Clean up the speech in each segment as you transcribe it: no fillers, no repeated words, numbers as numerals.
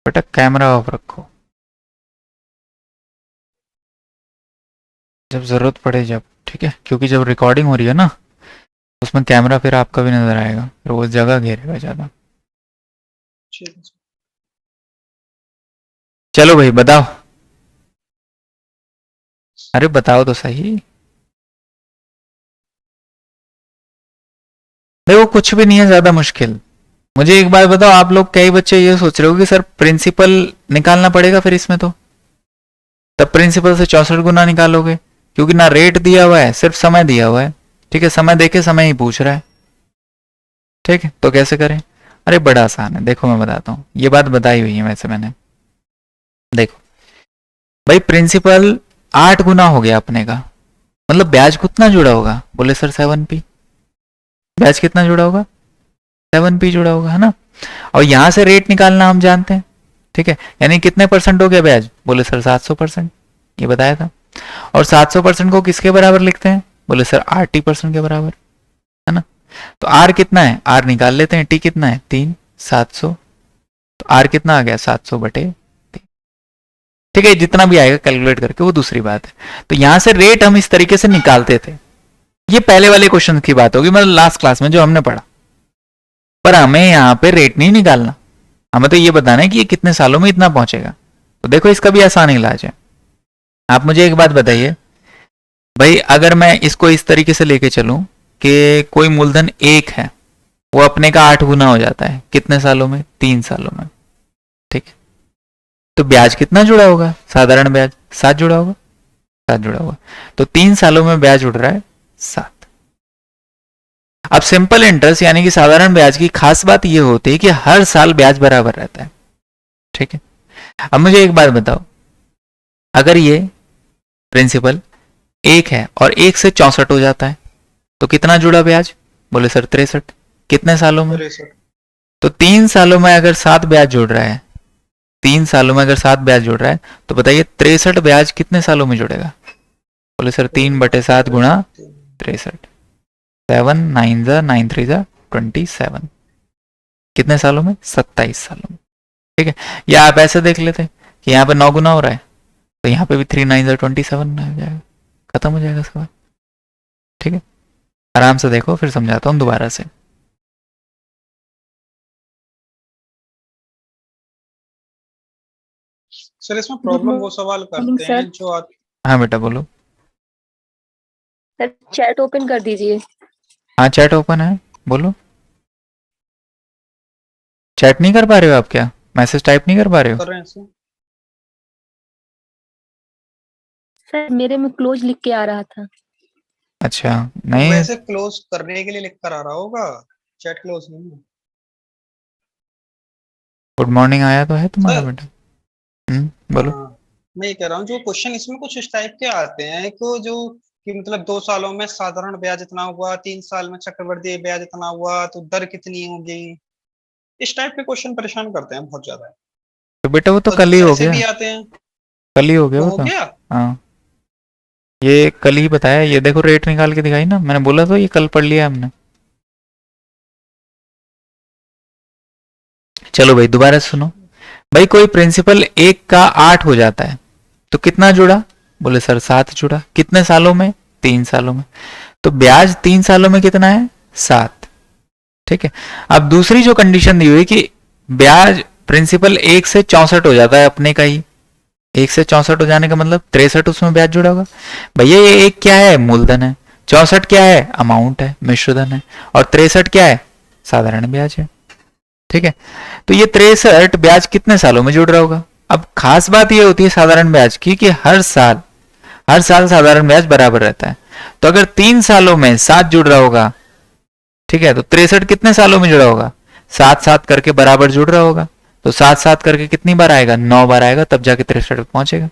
बेटा camera off रखो, जब जरूरत पड़े जब, ठीक है, क्योंकि जब रिकॉर्डिंग हो रही है ना उसमें कैमरा फिर आपका भी नजर आएगा, फिर वो जगह घेरेगा ज्यादा। चलो भाई बताओ, अरे बताओ तो सही। देखो कुछ भी नहीं है ज्यादा मुश्किल। मुझे एक बात बताओ, आप लोग कई बच्चे ये सोच रहे हो कि सर प्रिंसिपल निकालना पड़ेगा फिर इसमें, तो तब प्रिंसिपल से 64 गुना निकालोगे, क्योंकि ना रेट दिया हुआ है, सिर्फ समय दिया हुआ है। ठीक है, समय देके समय ही पूछ रहा है। ठीक है, तो कैसे करें? अरे बड़ा आसान है, देखो मैं बताता हूँ, ये बात बताई हुई है वैसे मैंने। देखो भाई, प्रिंसिपल 8 गुना हो गया अपने का, मतलब ब्याज कितना जुड़ा होगा? बोले सर 7p। ब्याज कितना जुड़ा होगा? 7p जुड़ा होगा, है ना। और यहां से रेट निकालना हम जानते हैं। ठीक है, यानी कितने परसेंट हो गया ब्याज? बोले सर 700%, ये बताया था। और 700% को किसके बराबर लिखते हैं? बोले सर 8t% के बराबर, है ना। तो आर कितना है? आर निकाल लेते हैं। टी कितना है? 3, 700। तो आर कितना आ गया? 700/3। ठीक है, जितना भी आएगा कैलकुलेट करके वो दूसरी बात है। तो यहां से रेट हम इस तरीके से निकालते थे। ये पहले वाले क्वेश्चन की बात होगी, मतलब लास्ट क्लास में जो हमने पढ़ा। पर हमें यहाँ पे रेट नहीं निकालना, हमें तो ये बताना है कि ये कितने सालों में इतना पहुंचेगा। तो देखो इसका भी आसान इलाज है। आप मुझे एक बात बताइए भाई, अगर मैं इसको इस तरीके से लेके चलूं कि कोई मूलधन 1 है, वो अपने का 8 गुना हो जाता है कितने सालों में? 3 सालों में। ठीक है, तो ब्याज कितना जुड़ा होगा? साधारण ब्याज 7 जुड़ा होगा, 7 जुड़ा होगा। तो 3 सालों में ब्याज उड़ रहा है 7। अब सिंपल इंटरेस्ट यानी कि साधारण ब्याज की खास बात यह होती है कि हर साल ब्याज बराबर रहता है। ठीक है, अब मुझे एक बात बताओ, अगर ये प्रिंसिपल 1 है और 1 से 64 हो जाता है तो कितना जुड़ा ब्याज? बोले सर 63। कितने सालों में? 63। तो 3 सालों में अगर 7 ब्याज जुड़ रहा है, 3 सालों में अगर 7 ब्याज जुड़ रहा है, तो बताइए 63 ब्याज कितने सालों में जुड़ेगा? बोले सर 3/7 गुणा 63, 7 9 जा 9 3 जा 27। कितने सालों में? 27 सालों में। ठीक है, या आप ऐसे देख लेते कि यहाँ पे 9 गुना हो रहा है, तो यहाँ पे भी 3 9 जा 27 हो जाएगा, खत्म हो जाएगा सवाल। ठीक है, आराम से देखो, फिर समझाता हूँ दोबारा से। सर इसमें प्रॉब्लम वो सवाल करते सर। हैं जो हाँ बेटा बोलो। सर चैट ओपन कर दीजिए। हाँ चैट ओपन है, बोलो। चैट नहीं कर पा रहे हो आप क्या? मैसेज टाइप नहीं कर पा रहे हो? कर रहे हैं सर मेरे में क्लोज लिख के आ रहा था। अच्छा तो नहीं, वैसे क्लोज करने के लिए लिख कर आ रहा होगा, चैट क्लोज नहीं है। गुड मॉर्निंग आया तो है तुम्हारा सर बेटा। बोलो। मैं ये कह रहा हूँ जो क्वेश्चन इसमें कुछ इस टाइप के आते हैं को जो कि मतलब 2 सालों में साधारण ब्याज इतना हुआ, 3 साल में चक्रवृद्धि ब्याज इतना हुआ, तो दर कितनी होगी। इस टाइप के क्वेश्चन परेशान करते हैं बहुत ज्यादा। तो बेटा वो तो और कल ही हो ऐसे गया, भी आते हैं। कल ही हो गया वो वो हो तो। गया। हाँ, ये कल ही बताया, ये देखो रेट निकाल के दिखाई ना, मैंने बोला तो ये कल पढ़ लिया हमने। चलो भाई दोबारा सुनो। भाई कोई प्रिंसिपल 1 का 8 हो जाता है तो कितना जुड़ा? बोले सर 7 जुड़ा। कितने सालों में? 3 सालों में। तो ब्याज 3 सालों में कितना है? 7। ठीक है, अब दूसरी जो कंडीशन दी हुई कि ब्याज प्रिंसिपल 1 से 64 हो जाता है अपने का ही। 1 से 64 हो जाने का मतलब 63 उसमें ब्याज जुड़ा होगा। भैया ये 1 क्या है? मूलधन है। 64 क्या है? अमाउंट है, मिश्रधन है। और 63 क्या है? साधारण ब्याज है। ठीक है, तो ये 63 ब्याज कितने सालों में जुड़ रहा होगा? अब खास बात ये होती है साधारण ब्याज की कि हर साल साधारण ब्याज बराबर रहता है। तो अगर 3 सालों में 7 जुड़ रहा होगा, ठीक है, तो 63 कितने सालों में जुड़ा होगा? 7 7 करके बराबर जुड़ रहा होगा। तो 7 7 करके कितनी बार आएगा? 9 बार आएगा, तब जाके 63 पहुंचेगा।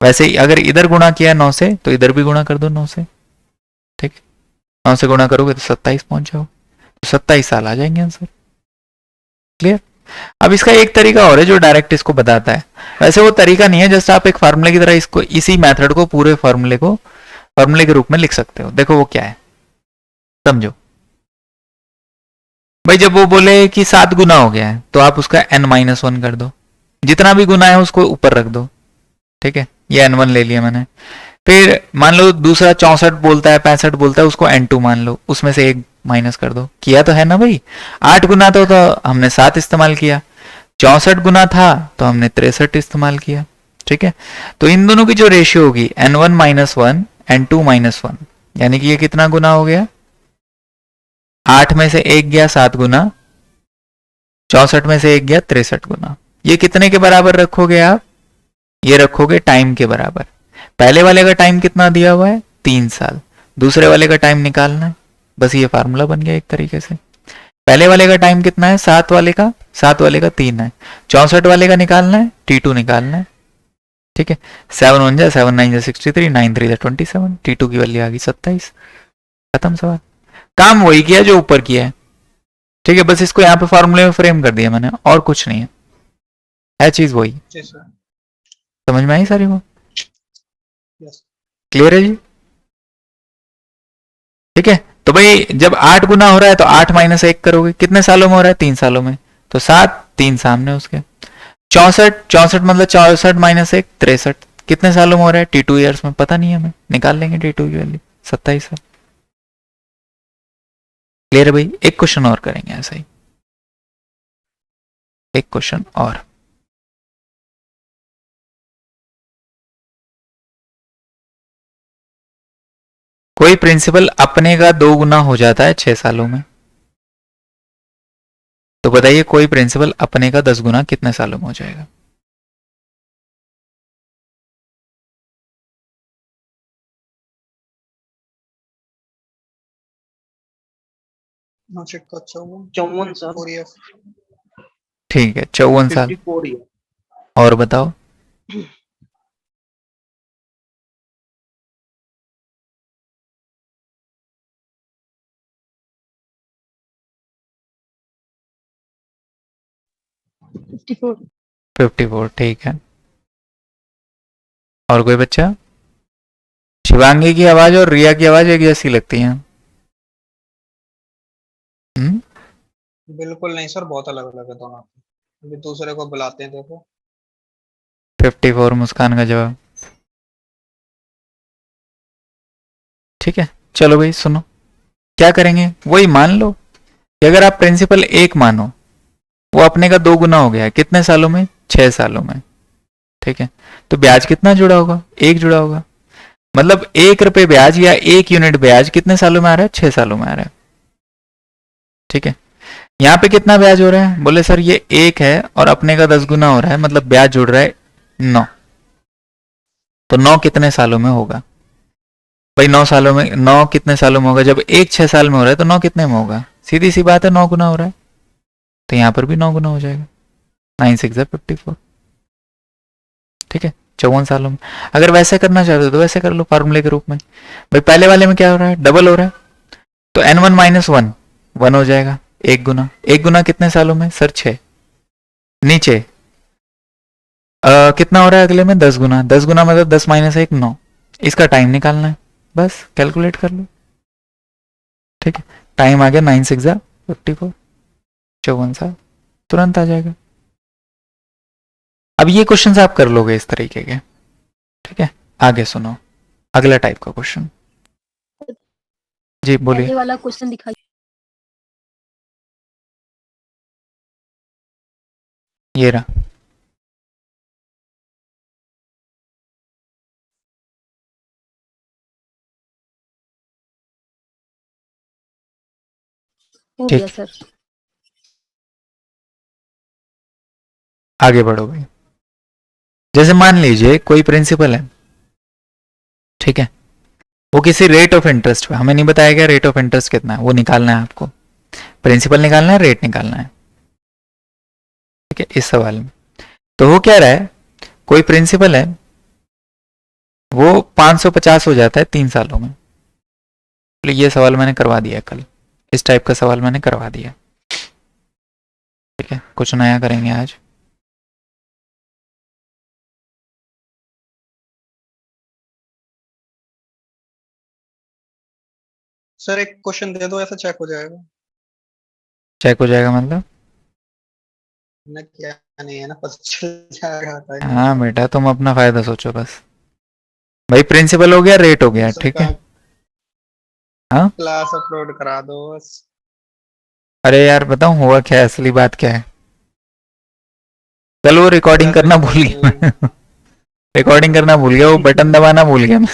वैसे ही अगर इधर गुणा किया 9 से, तो इधर भी गुणा कर दो 9 से। ठीक है, 9 से गुणा करोगे तो 27 पहुंच जाओ, तो 27 साल आ जाएंगे आंसर। क्लियर? अब इसका एक तरीका और है जो डायरेक्ट इसको बताता है। वैसे वो तरीका नहीं है, जस्ट आप एक फार्मूले की तरह इसको, इसी मेथड को पूरे फार्मूले के रूप में लिख सकते हो। देखो वो क्या है, समझो भाई। जब वो बोले कि 7 गुना हो गया है तो आप उसका n-1 कर दो। जितना भी गुना है उसको ऊपर रख दो, ठीक है, ये n1 ले लिया मैंने। फिर मान लो दूसरा 64 बोलता है, 65 बोलता है, उसको n2 मान लो, उसमें से एक माइनस कर दो। किया तो है ना भाई, 8 गुना तो हमने 7 इस्तेमाल किया, 64 गुना था तो हमने 63 इस्तेमाल किया, ठीक है। तो इन दोनों की जो रेशियो होगी n1 minus one, n2 minus one, यानी कि ये कितना गुना हो गया, 8 में से एक गया 7 गुना, 64 में से एक गया 63 गुना। ये कितने के बराबर रखोगे आप, ये रखोगे टाइम के बराबर। पहले वाले का टाइम कितना दिया हुआ है, 3 साल, दूसरे वाले का टाइम निकालना है, बस ये फार्मूला बन गया एक तरीके से। पहले वाले का टाइम कितना है, 7 वाले का, 7 वाले का 3 है, 64 वाले का निकालना है, T2 निकालना है, ठीक है। 7 1 जा 7 9 जा 63, 9 3 जा 27, T2 की वैल्यू आ गई 27, खत्म सवाल। काम वही किया जो ऊपर किया है, ठीक है, बस इसको यहाँ पे फॉर्मूले में फ्रेम कर दिया मैंने, और कुछ नहीं है चीज वही। जी सर। समझ में आई सारी वो, यस। क्लियर है जी, ठीक है। तो भाई जब 8 गुना हो रहा है तो 8 माइनस 1 करोगे, कितने सालों में हो रहा है, 3 सालों में, तो 7, 3 सामने उसके। 64, 64 मतलब 64 माइनस 1, 63, कितने सालों में हो रहा है, T2 ईयर्स में, पता नहीं है हमें, निकाल लेंगे T2 की वैल्यू, 27 साल। क्लियर है भाई, एक क्वेश्चन और करेंगे ऐसा ही, एक क्वेश्चन और। कोई प्रिंसिपल अपने का 2 गुना हो जाता है 6 सालों में, तो बताइए कोई प्रिंसिपल अपने का 10 गुना कितने सालों में हो जाएगा। नौशेख का 54 54 साल, 4F। ठीक है, 54 साल। 54 ईयर। और बताओ, फिफ्टी फोर 54, ठीक है। और कोई बच्चा, शिवांगी की आवाज और रिया की आवाज एक जैसी लगती है। बिल्कुल नहीं सर, बहुत अलग अलग है दोनों। अभी दूसरे को बुलाते हैं, देखो। 54 मुस्कान का जवाब, ठीक है। चलो भाई सुनो, क्या करेंगे, वही मान लो कि अगर आप प्रिंसिपल 1 मानो, वो अपने का 2 गुना हो गया है, कितने सालों में, 6 सालों में, ठीक है। तो ब्याज कितना जुड़ा होगा, 1 जुड़ा होगा, मतलब 1 रुपए ब्याज या 1 यूनिट ब्याज कितने सालों में आ रहा है, 6 सालों में आ रहा है, ठीक है। यहाँ पे कितना ब्याज हो रहा है, बोले सर ये 1 है और अपने का 10 गुना हो रहा है, मतलब ब्याज जुड़ रहा है 9, तो 9 कितने सालों में होगा भाई, 9 सालों में, 9 कितने सालों में होगा, जब 1 6 साल में हो रहा है तो 9 कितने में होगा, सीधी सी बात है, 9 गुना हो रहा है, तो यहाँ पर भी 9 गुना हो जाएगा, 9 6 54, ठीक है, 54 सालों में। अगर वैसे करना चाहते हो तो वैसे कर लो फार्मूले के रूप में, भाई पहले वाले में क्या हो रहा है, डबल हो रहा है, तो n1 माइनस वन, 1 हो जाएगा, 1 गुना, 1 गुना कितने सालों में सर, 6, नीचे कितना हो रहा है अगले में, 10 गुना, 10 गुना मतलब 10 माइनस 1 9, इसका टाइम निकालना है, बस कैलकुलेट कर लो, ठीक है। टाइम आ गया 9 6 54, 54 साल, तुरंत आ जाएगा। अब ये क्वेश्चंस आप कर लोगे इस तरीके के, ठीक है। आगे सुनो, अगला टाइप का क्वेश्चन, जी बोलिए। पहले वाला क्वेश्चन दिखाइए। ये रहा, हो ठीक। गया सर। आगे बढ़ो भाई, जैसे मान लीजिए कोई प्रिंसिपल है, ठीक है, वो किसी रेट ऑफ इंटरेस्ट पे, हमें नहीं बताया गया रेट ऑफ इंटरेस्ट कितना है, वो निकालना है आपको, प्रिंसिपल निकालना है, रेट निकालना है, ठीक है, इस सवाल में। तो वो क्या रहा है, कोई प्रिंसिपल है, वो 550 हो जाता है 3 सालों में, तो ये सवाल मैंने करवा दिया कल, इस टाइप का सवाल मैंने करवा दिया, ठीक है, कुछ नया करेंगे आज। सर एक क्वेश्चन दे दो, ऐसा चेक हो जाएगा। चेक हो जाएगा मतलब, ना क्या नहीं है ना, पता चल जाएगा था कि हाँ बेटा, तुम अपना फायदा सोचो बस। भाई प्रिंसिपल हो गया, रेट हो गया, ठीक सबका है। हाँ। क्लास अपलोड करा दो बस। अरे यार बताऊं हुआ क्या है, असली बात क्या है। कल वो रिकॉर्डिंग सर करना भूल रिकॉर्डिंग गया मैं। रिकॉर्डिंग करना भूल गया, वो बटन दबाना भूल गया मैं।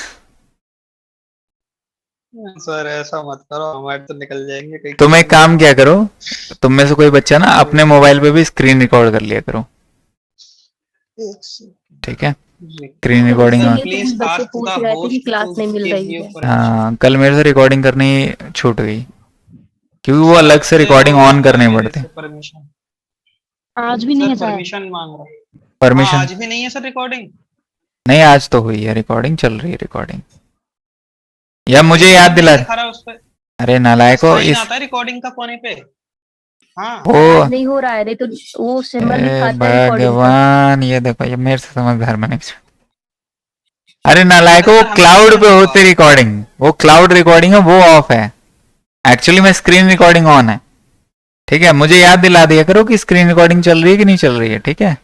सर ऐसा मत करो, हमारे तो निकल जाएंगे कई तुम एक क्वेश्चन काम तो। क्या करो, तुम में से कोई बच्चा ना हम्म, अपने मोबाइल पे भी स्क्रीन रिकॉर्ड कर लिया करो, एक ठीक है। Screen record, sir recording. Sir इसीलिए तो प्लीज कुछ बच्चे आस्क पूछ द रहे थे कि होस्ट क्लास टू नहीं मिल गिव रही यू है। परमिशन। हाँ कल मेरे से रिकॉर्डिंग करनी छूट गई, क्योंकि वो सर अलग से आपसे वो रिकॉर्डिंग ऑन मांग रहा है करने मेरे पड़ते। से परमिशन। आज भी नहीं सर है शायद। परमिशन मांग रहा है। हाँ परमिशन। आज भी नहीं है सर रिकॉर्डिंग। नहीं आज तो हुई है रिकॉर्डिंग, चल रही है रिकॉर्डिंग। या मुझे याद रिकॉर्डिंग नहीं दिला। दिखा रहा उस पर। अरे नालायको साइन इस। आता है रिकॉर्डिंग का कोने पे। हाँ। ओ। सर आज नहीं हो रहा है, नहीं तो वो सिंबल दिखाता है रिकॉर्डिंग का। भगवान, ये देखो ये मेरे से समझदार बने। अरे अरे नालायको, वो सर हमें नहीं क्लाउड समझ पे में होती बात। रिकॉर्डिंग, वो क्लाउड रिकॉर्डिंग है, वो ऑफ है। एक्चुअली में स्क्रीन रिकॉर्डिंग ऑन है, ठीक है। मुझे याद दिला दिया करो कि स्क्रीन रिकॉर्डिंग चल रही है कि नहीं चल रही है, ठीक है।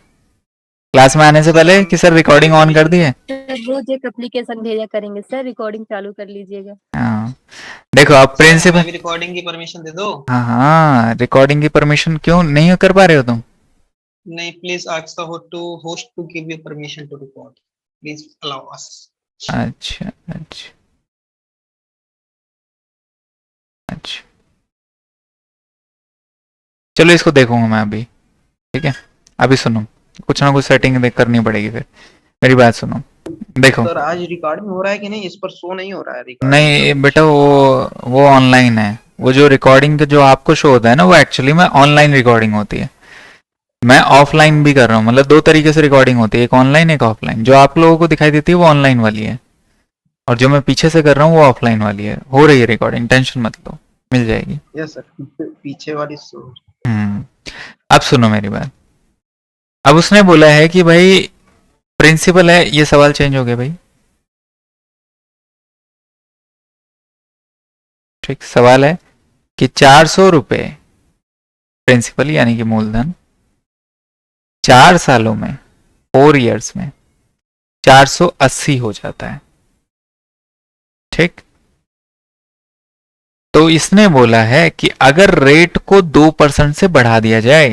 क्लास में आने से सर पहले हम कि सर मेरी रिकॉर्डिंग ऑन कर परमिशन। दी है। सर रोज एक एप्लीकेशन भेजा करेंगे सर, रिकॉर्डिंग चालू कर लीजिएगा। हाँ। देखो अब सर प्रिंसिपल। हमें भी रिकॉर्डिंग की परमिशन दे दो। हाँ हाँ, रिकॉर्डिंग की परमिशन क्यों नहीं कर पा रहे हो तुम। नहीं please ask the host to give you permission to record. Please allow us. अच्छा अच्छा अच्छा, चलो इसको देखूंगा मैं अभी, ठीक है। अभी सुनो, कुछ ना कुछ सेटिंग करनी पड़ेगी फिर। मेरी बात सुनो, देखो। सर आज रिकॉर्डिंग हो रहा है कि नहीं, इस पर शो नहीं हो रहा है रिकॉर्डिंग का नहीं कुछ। बेटा, वो ऑनलाइन है। वो जो रिकॉर्डिंग का जो आपको शो होता है ना, वो एक्चुअली में ऑनलाइन रिकॉर्डिंग होती है। मैं ऑफलाइन भी कर रहा हूँ, मतलब दो तरीके से रिकॉर्डिंग होती है, एक ऑनलाइन एक ऑफलाइन। जो आप लोगों को दिखाई देती है वो ऑनलाइन वाली है, और जो मैं पीछे से कर रहा हूँ वो ऑफलाइन वाली है। हो रही है रिकॉर्डिंग, टेंशन मत लो, मिल जाएगी। यस सर, पीछे वाली शो। हम्म। अब सुनो मेरी बात। अब उसने बोला है कि भाई प्रिंसिपल है, ये सवाल चेंज हो गया भाई। ठीक, सवाल है कि 400 रुपए प्रिंसिपल यानी कि मूलधन 4 सालों में, 4 इयर्स में 480 हो जाता है, ठीक। तो इसने बोला है कि अगर रेट को 2% से बढ़ा दिया जाए,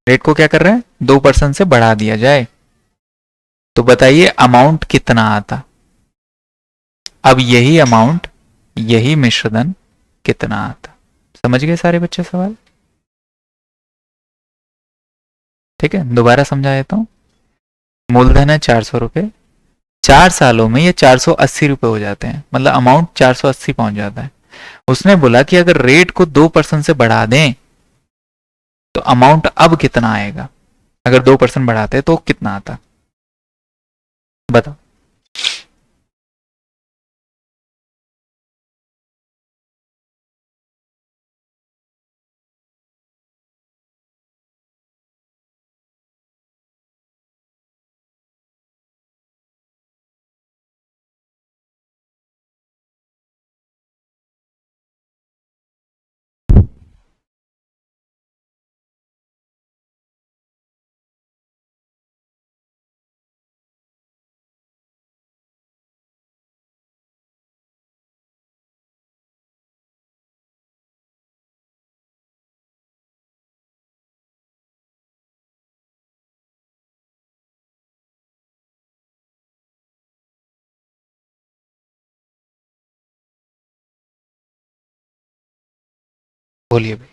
रेट को क्या कर रहे हैं 2% से बढ़ा दिया जाए, तो बताइए अमाउंट कितना आता। अब यही अमाउंट, यही मिश्रधन कितना आता। समझ गए सारे बच्चे सवाल, ठीक है। दोबारा समझा देता हूं। मूलधन है 400 रुपए, 4 सालों में ये 480 रुपए हो जाते हैं, मतलब अमाउंट 480 पहुंच जाता है। उसने बोला कि अगर रेट को 2% से बढ़ा दें तो अमाउंट अब कितना आएगा। अगर 2% बढ़ाते तो कितना आता, बताओ। बोलिए भाई।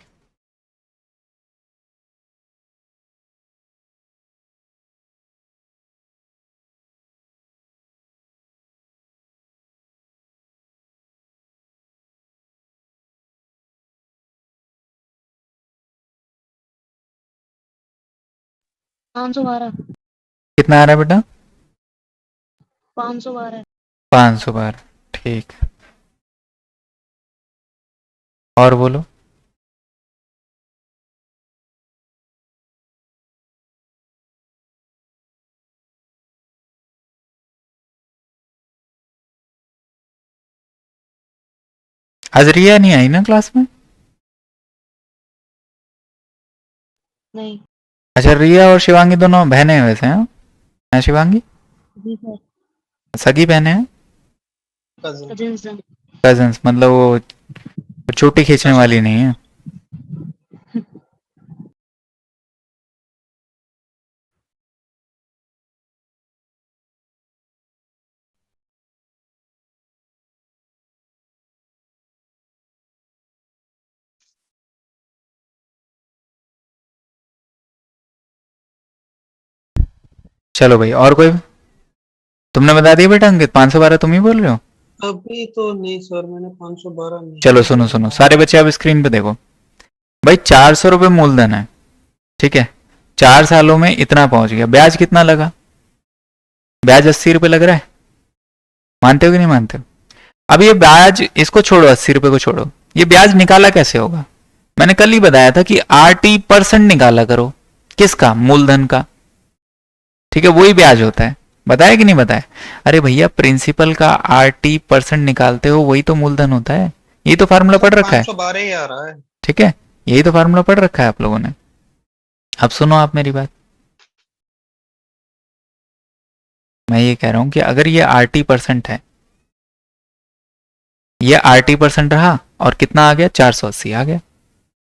पाँच सौ बारह। कितना आ रहा है बेटा। 512। 512, ठीक। और बोलो। आज रिया नहीं आई ना क्लास में। नहीं। अच्छा, रिया और शिवांगी दोनों बहनें हैं वैसे, हैं शिवांगी? जी सर। सगी बहनें हैं? कजिन। Cousin sir. कजन्स, मतलब वो चोटी खींचने वाली नहीं है? चलो भाई, और कोई? तुमने बता दिया बेटा अंकित, 512 तुम ही बोल रहे हो? अभी तो नहीं सर, मैंने 512 चलो नहीं सुनो सुनो, बोला। सारे बच्चे अब स्क्रीन पे देखो भाई। 400 रुपये मूलधन है, ठीक है। 4 सालों में इतना पहुंच गया। ब्याज कितना लगा? ब्याज 80 रुपये लग रहा है। मानते हो कि नहीं मानते हो? अब ये ब्याज, इसको छोड़ो, 80 रुपये को छोड़ो, ये ब्याज निकाला कैसे होगा? मैंने कल ही बताया था कि RT% निकाला करो। किसका? मूलधन का। ठीक है, वही ब्याज होता है। बताया कि नहीं बताया? अरे भैया, प्रिंसिपल का RT% निकालते हो, वही तो मूलधन होता है। यही तो फार्मूला पढ़ रखा है। 512 ही आ रहा है। ठीक है, यही तो फार्मूला पढ़ रखा है आप लोगों ने। अब सुनो आप मेरी बात। मैं ये कह रहा हूं कि अगर ये RT% है, ये RT% रहा, और कितना आ गया? 480 आ गया।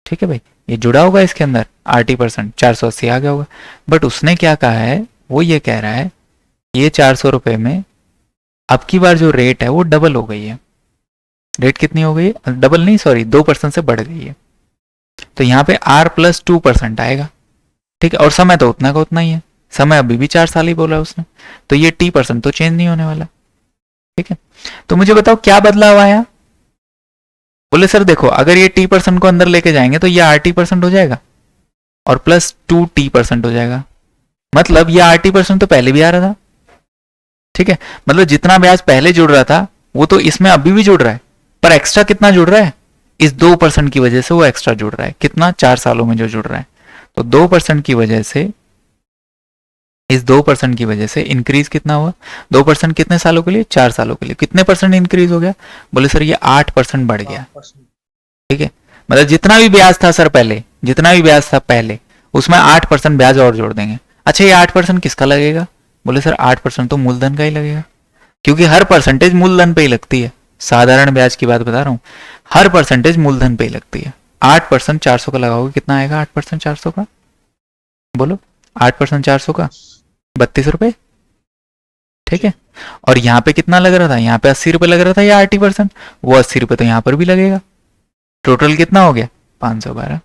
ठीक है भाई, ये जुड़ा होगा इसके अंदर, RT% 480 आ गया होगा। बट उसने क्या कहा है? वो ये कह रहा है, ये 400 रुपये में अब की बार जो रेट है वो डबल हो गई है। रेट कितनी हो गई है? डबल नहीं, सॉरी, 2% से बढ़ गई है। तो यहाँ पे R+2% आएगा। ठीक है, और समय तो उतना का उतना ही है। समय अभी भी 4 साल ही बोला उसने, तो ये T% तो चेंज नहीं होने वाला। ठीक है, तो मुझे बताओ क्या बदलाव आया? बोले सर देखो, अगर ये T% को अंदर लेके जाएंगे तो ये RT% हो जाएगा, और +2T% हो जाएगा। मतलब ये RT% तो पहले भी आ रहा था। ठीक है, मतलब जितना ब्याज पहले जुड़ रहा था वो तो इसमें अभी भी जुड़ रहा है, पर एक्स्ट्रा कितना जुड़ रहा है? इस 2% की वजह से वो एक्स्ट्रा जुड़ रहा है। कितना? 4 सालों में जो जुड़ रहा है। तो 2% की वजह से, इस 2% की वजह से इंक्रीज कितना हुआ? 2% कितने सालों के लिए? 4 सालों के लिए। कितने परसेंट इंक्रीज हो गया? बोले सर ये 8% बढ़ गया। 8%। ठीक है, मतलब जितना भी ब्याज था सर पहले, जितना भी ब्याज था पहले, उसमें 8% ब्याज और जोड़ देंगे। अच्छा, ये 8% किसका लगेगा? बोले सर 8% तो मूलधन का ही लगेगा, क्योंकि हर परसेंटेज मूलधन पे ही लगती है। साधारण ब्याज की बात बता रहा हूं, हर परसेंटेज मूलधन पे ही लगती है। 8% 400 का लगाओगे, कितना आएगा 8% 400 का? बोलो, 8% 400 का 32 रुपए। ठीक है, और यहाँ पे कितना लग रहा था? यहाँ पे 80 रुपए लग रहा था, या RT%, वो 80 रुपए तो यहाँ पर भी लगेगा। टोटल कितना हो गया? 512।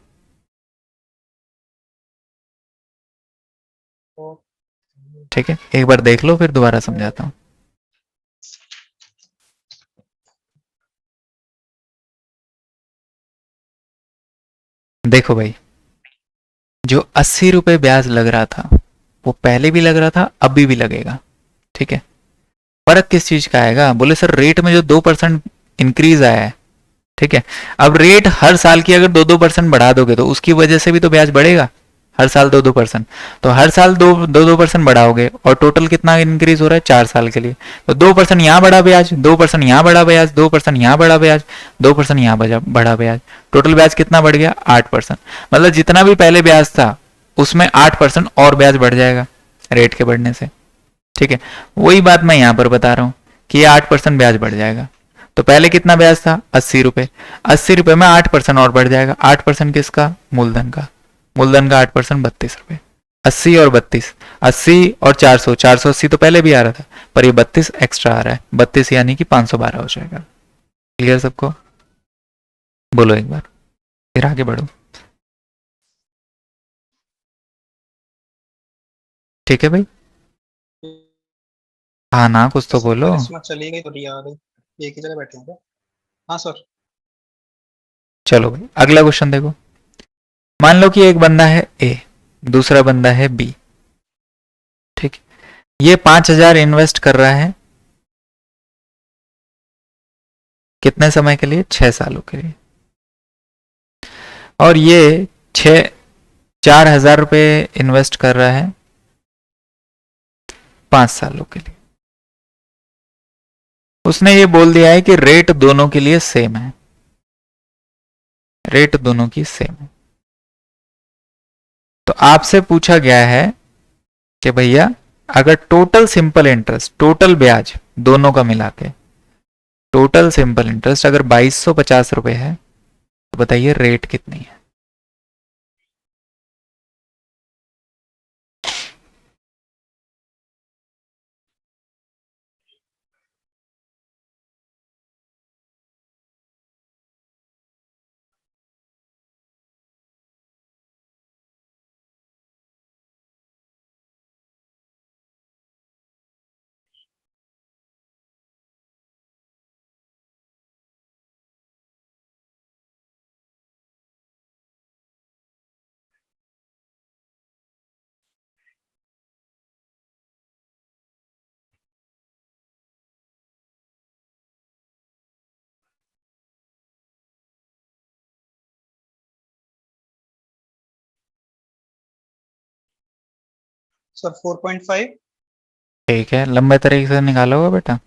तो ठीक है, एक बार देख लो, फिर दोबारा समझाता हूँ। देखो भाई, जो 80 रुपए ब्याज लग रहा था वो पहले भी लग रहा था, अभी भी लगेगा। ठीक है, फर्क किस चीज का आएगा? बोले सर रेट में जो 2% इंक्रीज आया है। ठीक है, अब रेट हर साल की अगर 2-2% बढ़ा दोगे तो उसकी वजह से भी तो ब्याज बढ़ेगा। हर साल 2-2%, तो हर साल 2-2% बढ़ाओगे, और टोटल कितना इंक्रीज हो रहा है 4 साल के लिए? तो 2% यहाँ बढ़ा ब्याज, 2% यहाँ बढ़ा ब्याज, 2% यहाँ बढ़ा ब्याज, 2% यहाँ बढ़ा ब्याज, टोटल ब्याज कितना बढ़ गया? 8%। मतलब जितना भी पहले ब्याज था उसमें 8% और ब्याज बढ़ जाएगा रेट के बढ़ने से। ठीक है, वही बात मैं यहां पर बता रहा हूं कि ये 8% ब्याज बढ़ जाएगा। तो पहले कितना ब्याज था? 80 रुपए। 80 रुपए में 8% और बढ़ जाएगा। 8% किसका? मूलधन का। मूलधन का 8% 32 रुपए। 80 और 32, 80 और 400, 480 तो पहले भी आ रहा था, पर ये 32 एक्स्ट्रा आ रहा है। 32 यानी कि 512 हो जाएगा। क्लियर सबको? बोलो एक बार, फिर आगे बढ़ो। ठीक है भाई, हाँ ना, कुछ तो बोलो। करिश्मा चली गई तो रिया आ गई, एक ही जगह बैठे हैं क्या? हाँ सर। चलो भाई, अगला क्वेश्चन देखो। मान लो कि एक बंदा है ए, दूसरा बंदा है बी। ठीक, ये 5,000 इन्वेस्ट कर रहा है, कितने समय के लिए? 6 सालों के लिए। और ये 4,000 रुपये इन्वेस्ट कर रहा है 5 सालों के लिए। उसने ये बोल दिया है कि रेट दोनों के लिए सेम है, रेट दोनों की सेम है। तो आपसे पूछा गया है कि भैया अगर टोटल सिंपल इंटरेस्ट, टोटल ब्याज दोनों का मिला के, टोटल सिंपल इंटरेस्ट अगर 2250 रुपए है तो बताइए रेट कितनी है। सर 4.5। ठीक है, लंबे तरीके से निकालोगे बेटा।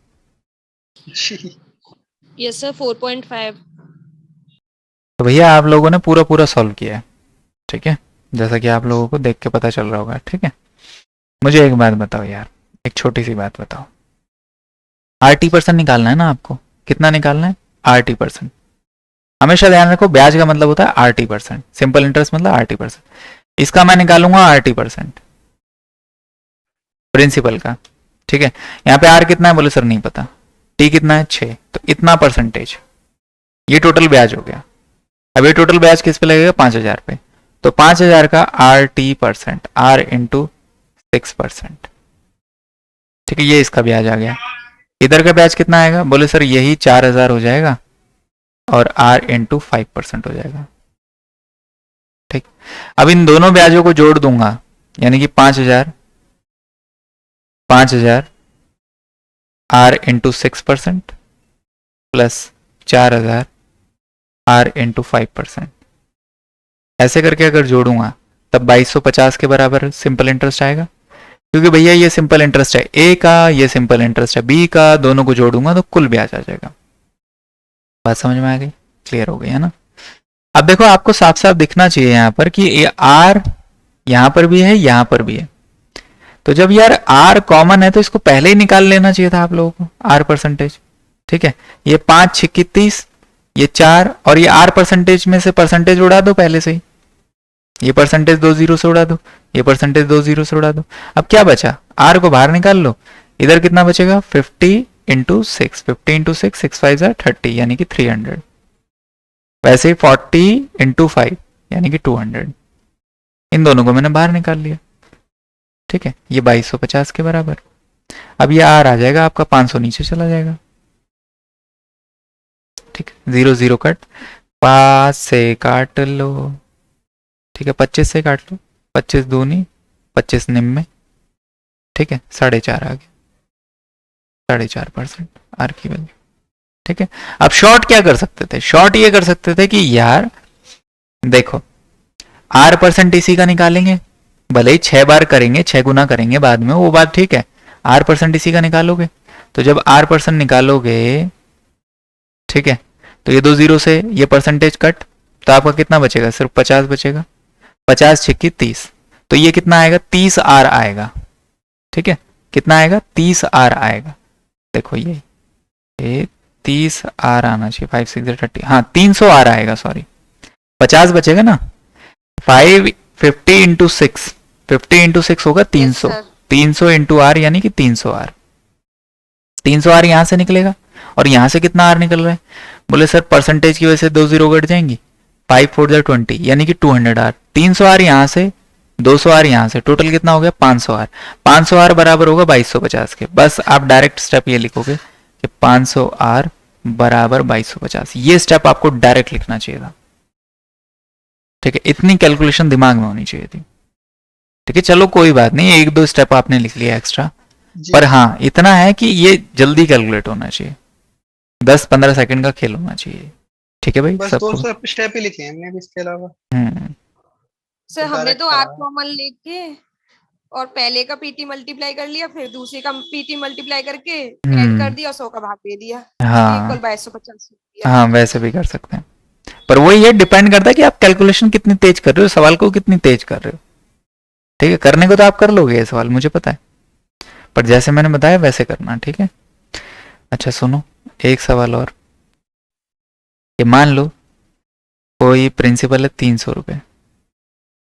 Yes sir 4.5। तो भैया आप लोगों ने पूरा पूरा सॉल्व किया है, ठीक है, जैसा कि आप लोगों को देख के पता चल रहा होगा, ठीक है। मुझे एक बात बताओ यार, एक छोटी सी बात बताओ, RT% निकालना है ना आपको, कितना निकालना है? RT%। हमेशा ध्यान रखो ब्याज का मतलब होता है RT%, सिंपल इंटरेस्ट मतलब RT%। इसका मैं निकालूंगा RT% प्रिंसिपल का, ठीक है। यहाँ पे R कितना है बोले सर नहीं पता, T कितना है 6, तो इतना परसेंटेज, ये टोटल ब्याज हो गया। अब ये टोटल ब्याज किस पे लगेगा? 5000 पे, तो 5000 का RT%, R इंटू 6%, ठीक है, ये इसका ब्याज आ गया। इधर का ब्याज कितना आएगा बोले सर यही 4000 हो जाएगा और R इंटू 5% हो जाएगा, ठीक। अब इन दोनों ब्याजों को जोड़ दूंगा, यानी कि 5000 R into 6% plus 4000 R into 5%, ऐसे करके अगर जोड़ूंगा तब 2250 के बराबर सिंपल इंटरेस्ट आएगा, क्योंकि भैया ये सिंपल इंटरेस्ट है ए का, ये सिंपल इंटरेस्ट है बी का, दोनों को जोड़ूंगा तो कुल ब्याज आ जाएगा। बात समझ में आ गई? क्लियर हो गई है ना? अब देखो आपको साफ साफ दिखना चाहिए यहाँ पर कि ये R यहाँ पर भी है, यहाँ पर भी है, तो जब यार R कॉमन है तो इसको पहले ही निकाल लेना चाहिए था आप लोगों को, R%, ठीक है। ये 5 6 30, ये 4, और ये R परसेंटेज में से परसेंटेज उड़ा दो पहले से ही, ये परसेंटेज 2 जीरो से उड़ा दो, ये परसेंटेज 2 जीरो से उड़ा दो। अब क्या बचा? R को बाहर निकाल लो, इधर कितना बचेगा? 50 इंटू 6, 50 इंटू 6, 6 5 30, यानी कि 300। वैसे ही 40 इंटू 5 यानी कि 200, इन दोनों को मैंने बाहर निकाल लिया, ठीक है। ये 2250 के बराबर। अब ये R आ जाएगा आपका 500 नीचे चला जाएगा, ठीक है, 0 0 कट, 5 से काट लो, ठीक है, 25 से काट लो, 25 दूनी 25 निम्न, ठीक है, 4.5 आ गया, 4.5% R की वैल्यू, ठीक है। अब शॉर्ट क्या कर सकते थे? शॉर्ट ये कर सकते थे कि यार देखो R% इसी का निकालेंगे, भले ही 6 बार करेंगे, 6 गुना करेंगे बाद में, वो बात ठीक है, R% इसी का निकालोगे, तो जब R% निकालोगे, ठीक है, तो ये 2 जीरो से ये परसेंटेज कट, तो आपका कितना बचेगा? सिर्फ 50 बचेगा, 50 6 30, तो ये कितना आएगा? 30 R आएगा, ठीक है। कितना आएगा? 30 R आएगा, देखो ये 30 R आना चाहिए, 5 6 30, हाँ 300 R आएगा, सॉरी 50 बचेगा ना, 50 इंटू 6, 50 इंटू 6 होगा 300, 300 इंटू R यानी कि 300 R, 300 R यहां से निकलेगा, और यहां से कितना R निकल रहा है बोले सर परसेंटेज की वजह से 2 जीरो कट जाएंगी, 5 4 20 यानी कि 200 R, 300 R यहां से, 200 R यहां से, टोटल कितना हो गया? 500 R। 500 R बराबर होगा 2250 के। बस आप डायरेक्ट स्टेप ये लिखोगे कि 500 R बराबर 2250, ये स्टेप आपको डायरेक्ट लिखना चाहिए था, ठीक है। इतनी कैलकुलेशन दिमाग में होनी चाहिए थी, ठीक है। चलो कोई बात नहीं, 1 2 स्टेप आपने लिख लिया एक्स्ट्रा, पर हाँ इतना है कि ये जल्दी कैलकुलेट होना चाहिए, 10-15 सेकंड का खेल होना चाहिए, ठीक है भाई। बस सबको 2 स्टेप ही लिखे हैं हमने भी, इसके अलावा सर हमने डायरेक्ट तो करा R है। कॉमन लेके और पहले का PT मल्टीप्लाई कर लिया, फिर दूसरे का PT मल्टीप्लाई करके ऐड कर दिया और 100 का भाग दे दिया, हाँ इक्वल 2250 दिया। हाँ वैसे भी कर सकते हैं, पर वो ये डिपेंड करता है कि आप कैलकुलेशन कितनी तेज कर रहे हो, सवाल को कितनी तेज कर रहे हो, ठीक है, करने को तो आप कर लोगे ये सवाल, मुझे पता है, पर जैसे मैंने बताया वैसे करना, ठीक है। अच्छा सुनो, एक सवाल और, ये मान लो कोई प्रिंसिपल है 300 रुपये,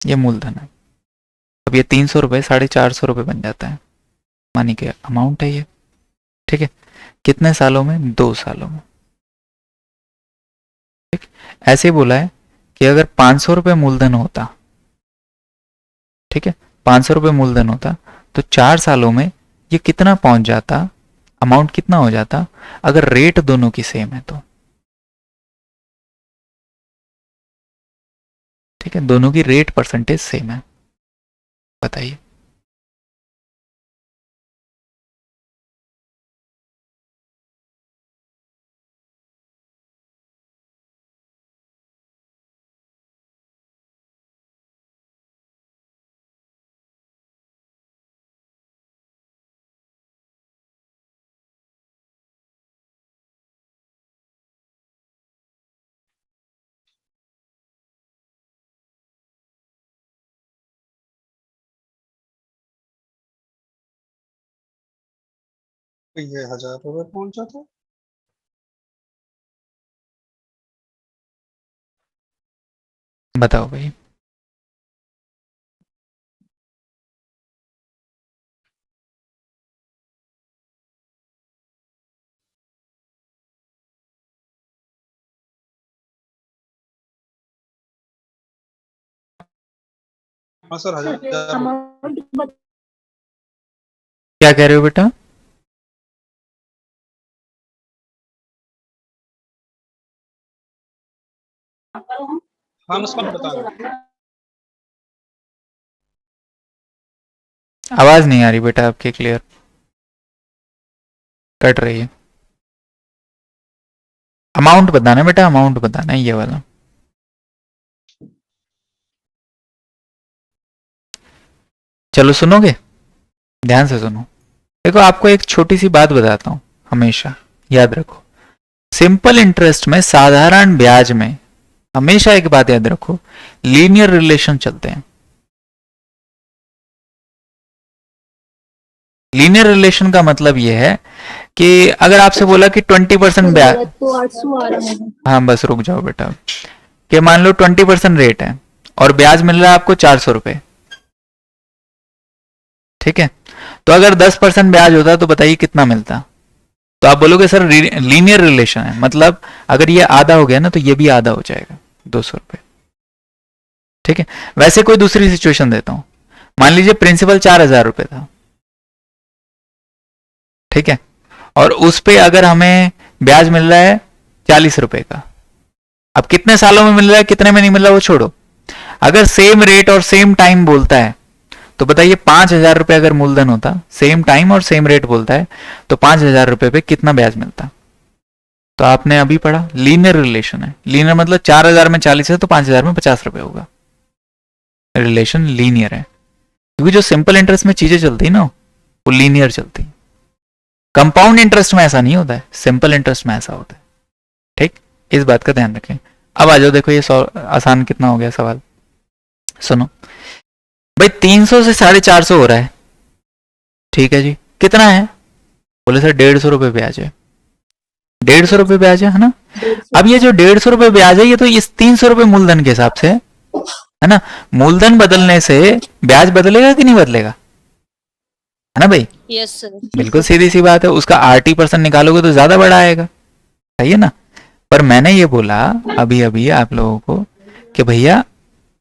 ये मूलधन है। अब ये 300 रुपये 450 रुपये बन जाता है, मानी कि अमाउंट है ये, ठीक है। कितने सालों में? 2 सालों में। ठीक, ऐसे ही बोला है कि अगर 500 रुपये मूलधन होता, ठीक है, 500 रुपये मूलधन होता तो 4 सालों में ये कितना पहुंच जाता, अमाउंट कितना हो जाता अगर रेट दोनों की सेम है तो। ठीक है, दोनों की रेट परसेंटेज सेम है, बताइए। तो ये 1000 रुपये पहुंच जाता। बताओ भाई। हाँ सर, 1000। अमाउंट क्या कह रहे हो बेटा? हाँ मैं उसका बता रहा हूँ। आवाज नहीं आ रही बेटा आपकी क्लियर, कट रही है। अमाउंट बताना है बेटा, अमाउंट बताना है ये वाला। चलो सुनोगे, ध्यान से सुनो। देखो आपको एक छोटी सी बात बताता हूं, हमेशा याद रखो, सिंपल इंटरेस्ट में, साधारण ब्याज में हमेशा एक बात याद रखो, लीनियर रिलेशन चलते हैं। लीनियर रिलेशन का मतलब यह है कि अगर आपसे बोला कि 20% ब्याज, तो 800 आ रहा है। हाँ बस रुक जाओ बेटा, कि मान लो 20% रेट है और ब्याज मिल रहा है आपको 400 रुपए, ठीक है। तो अगर 10% ब्याज होता तो बताइए कितना मिलता? तो आप बोलोगे सर लीनियर रिलेशन है, मतलब अगर ये आधा हो गया ना तो ये भी आधा हो जाएगा, 200 रुपए, ठीक है। वैसे कोई दूसरी सिचुएशन देता हूं, मान लीजिए प्रिंसिपल 4000 रुपए था, ठीक है, और उस पे अगर हमें ब्याज मिल रहा है 40 रुपए का। अब कितने सालों में मिल रहा है कितने में नहीं मिल रहा वो छोड़ो, अगर सेम रेट और सेम टाइम बोलता है तो बताइए 5000 रुपए अगर मूलधन होता, सेम टाइम और सेम रेट बोलता है, तो 5000 रुपए पे कितना ब्याज मिलता? तो आपने अभी पढ़ा, लीनियर रिलेशन है। लीनियर मतलब 4000 में 40 है तो 5000 में 50 रुपए होगा, रिलेशन लीनियर है। क्योंकि जो सिंपल इंटरेस्ट में चीजें चलती है ना वो लीनियर चलती, कंपाउंड इंटरेस्ट में ऐसा नहीं होता है, सिंपल इंटरेस्ट में ऐसा होता है, ठीक। इस बात का ध्यान रखें। अब आ जाओ, देखो ये आसान कितना हो गया सवाल, सुनो भाई। 300 से 450 हो रहा है, ठीक है जी, कितना है? बोले सर 150 रुपए ब्याज है। 150 रुपए ब्याज है ना। अब ये जो 150 रुपए ब्याज है ये तो इस 300 रुपए मूलधन के हिसाब से है ना। मूलधन बदलने से ब्याज बदलेगा कि नहीं बदलेगा, है ना भाई? Yes sir. बिल्कुल सीधी सी बात है, उसका 80% निकालोगे तो ज्यादा बड़ा आएगा, सही है ना। पर मैंने ये बोला अभी अभी आप लोगों को कि भैया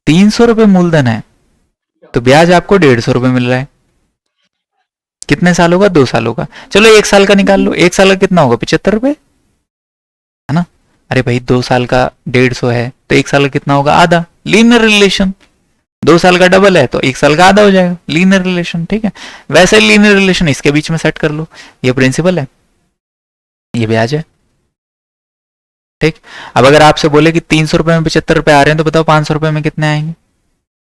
300 रुपए मूलधन है तो ब्याज आपको 150 रुपए मिल रहा है, कितने सालों का? 2 सालों का। चलो 1 साल का निकाल लो, 1 साल का कितना होगा? 75 रुपए, है ना। अरे भाई 2 साल का 150 है तो 1 साल का कितना होगा? आधा। लीनियर रिलेशन, 2 साल का डबल है तो 1 साल का आधा हो जाएगा, लीनियर रिलेशन, ठीक है। वैसे लीनियर रिलेशन इसके बीच में सेट कर लो, ये प्रिंसिपल है ये ब्याज है, ठीक। अब अगर आपसे बोले कि 300 रुपए में 75 रुपए आ रहे हैं तो बताओ 500 रुपए में कितने आएंगे?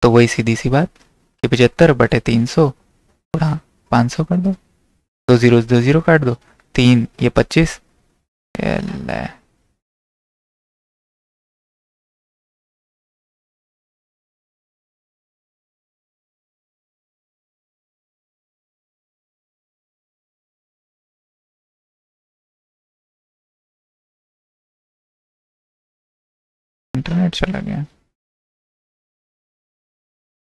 तो वही सीधी सी बात कि 75/300 गुणा 500 कर दो, 2 जीरो काट दो, 3 ये 25, इंटरनेट चला गया।